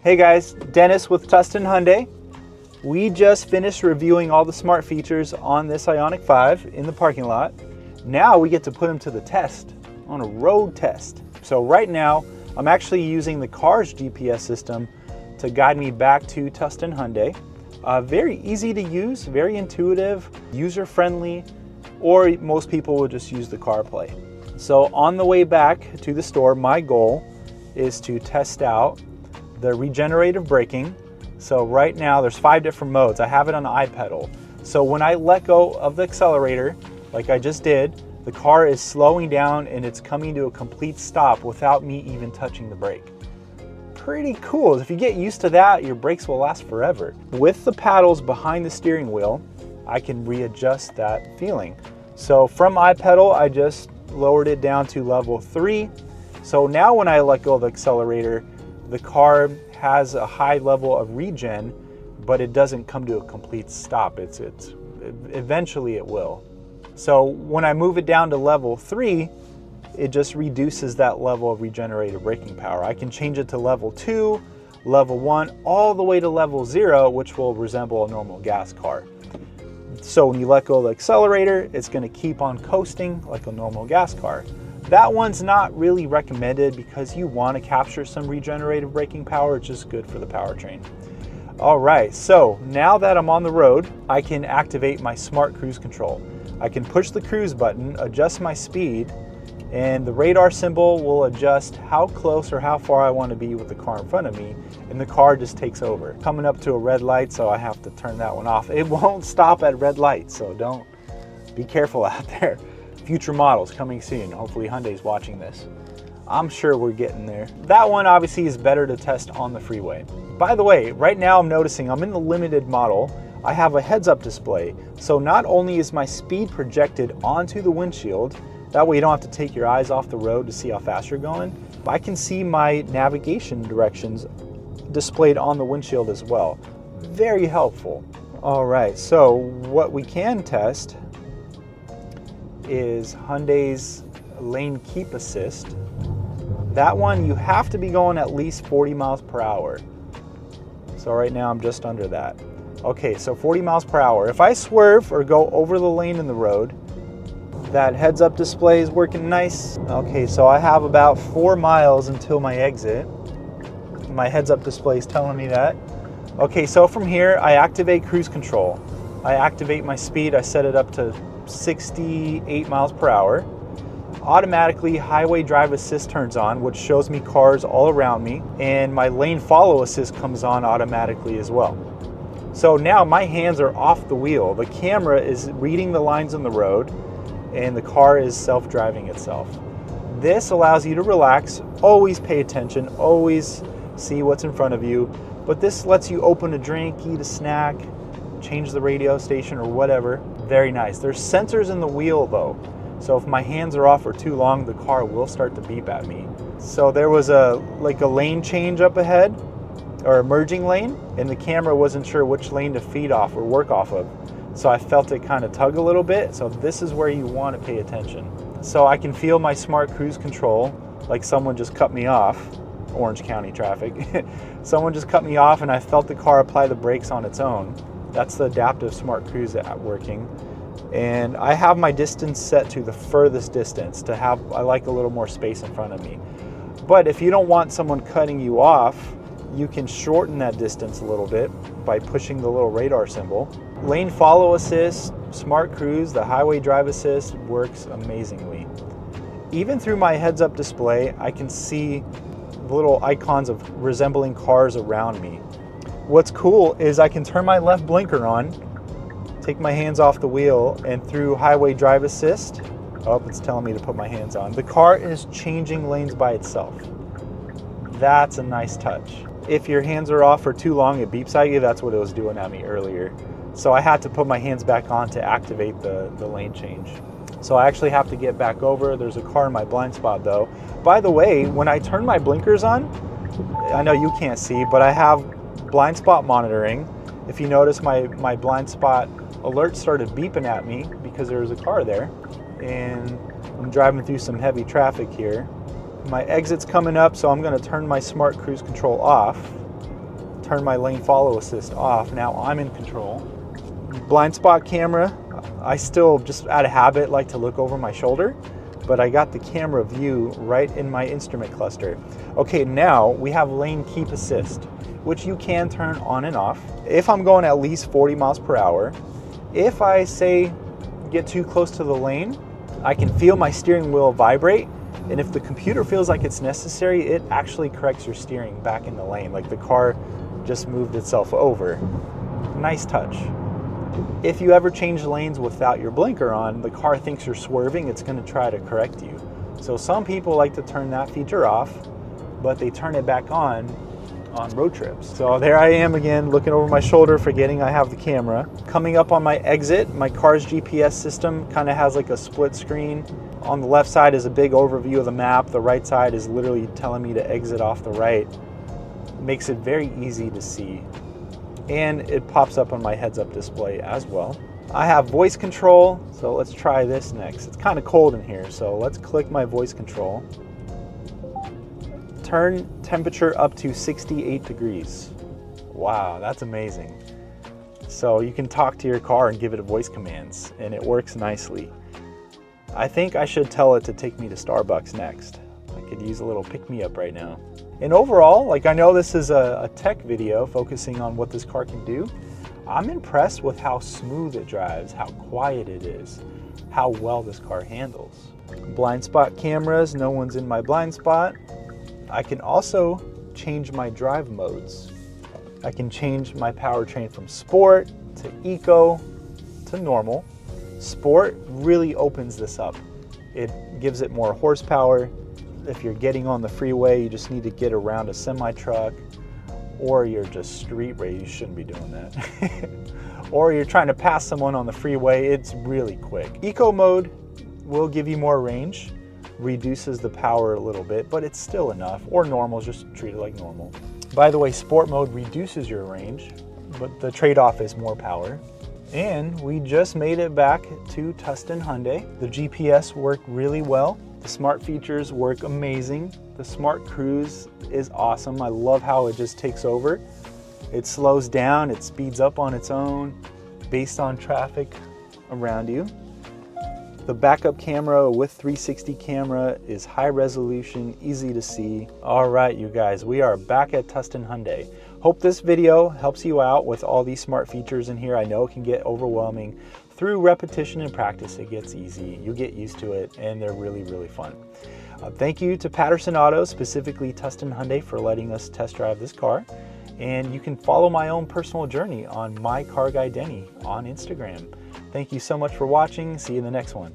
Hey guys, Dennis with Tustin Hyundai. We just finished reviewing all the smart features on this Ioniq 5 in the parking lot. Now we get to put them to the test on a road test. So right now, I'm actually using the car's GPS system to guide me back to Tustin Hyundai. Very easy to use, very intuitive, user-friendly, or most people will just use the CarPlay. So on the way back to the store, my goal is to test out the regenerative braking. So right now there's 5 different modes. I have it on iPedal. So when I let go of the accelerator, like I just did, the car is slowing down and it's coming to a complete stop without me even touching the brake. Pretty cool. If you get used to that, your brakes will last forever. With the paddles behind the steering wheel, I can readjust that feeling. So from iPedal, I just lowered it down to level 3. So now when I let go of the accelerator, the car has a high level of regen, but it doesn't come to a complete stop. Eventually it will. So when I move it down to level 3, it just reduces that level of regenerative braking power. I can change it to level 2, level 1, all the way to level 0, which will resemble a normal gas car. So when you let go of the accelerator, it's going to keep on coasting like a normal gas car. That one's not really recommended because you want to capture some regenerative braking power. It's just good for the powertrain. All right, so now that I'm on the road, I can activate my smart cruise control. I can push the cruise button, adjust my speed, and the radar symbol will adjust how close or how far I want to be with the car in front of me, and the car just takes over. Coming up to a red light, so I have to turn that one off. It won't stop at red lights, so be careful out there. Future models coming soon. Hopefully Hyundai's watching this. I'm sure we're getting there. That one obviously is better to test on the freeway. By the way, right now I'm noticing I'm in the limited model. I have a heads-up display. So not only is my speed projected onto the windshield, that way you don't have to take your eyes off the road to see how fast you're going, I can see my navigation directions displayed on the windshield as well. Very helpful. All right, so what we can test is Hyundai's lane keep assist. That one, you have to be going at least 40 miles per hour. So right now I'm just under that. Okay, so 40 miles per hour. If I swerve or go over the lane in the road, that heads-up display is working nice. Okay, so I have about 4 miles until my exit. My heads-up display is telling me that. Okay, so from here, I activate cruise control. I activate my speed. I set it up to 68 miles per hour. Automatically, highway drive assist turns on, which shows me cars all around me, and my lane follow assist comes on automatically as well. So now my hands are off the wheel. The camera is reading the lines on the road, and the car is self-driving itself. This allows you to relax, always pay attention, always see what's in front of you, but this lets you open a drink, eat a snack, change the radio station or whatever. Very nice. There's sensors in the wheel though, so if my hands are off for too long, the car will start to beep at me. So there was a lane change up ahead, or a merging lane, and the camera wasn't sure which lane to feed off or work off of. So I felt it kind of tug a little bit. So this is where you want to pay attention. So I can feel my smart cruise control, like someone just cut me off. Orange County traffic. Someone just cut me off and I felt the car apply the brakes on its own. That's the adaptive smart cruise app working. And I have my distance set to the furthest distance I like a little more space in front of me. But if you don't want someone cutting you off, you can shorten that distance a little bit by pushing the little radar symbol. Lane follow assist, smart cruise, the highway drive assist works amazingly. Even through my heads-up display, I can see little icons of resembling cars around me. What's cool is I can turn my left blinker on, take my hands off the wheel, and through highway drive assist, it's telling me to put my hands on. The car is changing lanes by itself. That's a nice touch. If your hands are off for too long, it beeps at you. That's what it was doing at me earlier. So I had to put my hands back on to activate the lane change. So I actually have to get back over. There's a car in my blind spot though. By the way, when I turn my blinkers on, I know you can't see, but I have blind spot monitoring. If you notice, my blind spot alert started beeping at me because there was a car there, and I'm driving through some heavy traffic here. My exit's coming up, so I'm going to turn my smart cruise control off. turn my lane follow assist off. Now I'm in control. Blind spot camera, I still just out of habit like to look over my shoulder, but I got the camera view right in my instrument cluster. Okay, now we have lane keep assist, which you can turn on and off. If I'm going at least 40 miles per hour, if I say get too close to the lane, I can feel my steering wheel vibrate, and if the computer feels like it's necessary, it actually corrects your steering back in the lane, like the car just moved itself over. Nice touch. If you ever change lanes without your blinker on, the car thinks you're swerving, it's going to try to correct you. So some people like to turn that feature off, but they turn it back on road trips. So there I am again, looking over my shoulder, forgetting I have the camera. Coming up on my exit, my car's GPS system kind of has like a split screen. On the left side is a big overview of the map. The right side is literally telling me to exit off the right. It makes it very easy to see. And it pops up on my heads-up display as well. I have voice control, so let's try this next. It's kind of cold in here, so let's click my voice control. Turn temperature up to 68 degrees. Wow, that's amazing. So you can talk to your car and give it voice commands, and it works nicely. I think I should tell it to take me to Starbucks next. I could use a little pick-me-up right now. And overall, like I know this is a tech video focusing on what this car can do. I'm impressed with how smooth it drives, how quiet it is, how well this car handles. Blind spot cameras, no one's in my blind spot. I can also change my drive modes. I can change my powertrain from sport to eco to normal. Sport really opens this up. It gives it more horsepower. If you're getting on the freeway, you just need to get around a semi-truck, or you're just street race, you shouldn't be doing that. Or you're trying to pass someone on the freeway, it's really quick. Eco mode will give you more range, reduces the power a little bit, but it's still enough. Or normal, just treat it like normal. By the way, sport mode reduces your range, but the trade-off is more power. And we just made it back to Tustin Hyundai. The GPS worked really well. The smart features work amazing. The smart cruise is awesome. I love how it just takes over. It slows down, it speeds up on its own based on traffic around you. The backup camera with 360 camera is high resolution, easy to see. All right, you guys, we are back at Tustin Hyundai. Hope this video helps you out with all these smart features in here. I know it can get overwhelming. Through repetition and practice, it gets easy. You get used to it, and they're really, really fun. Thank you to Patterson Auto, specifically Tustin Hyundai, for letting us test drive this car. And you can follow my own personal journey on My Car Guy Denny on Instagram. Thank you so much for watching. See you in the next one.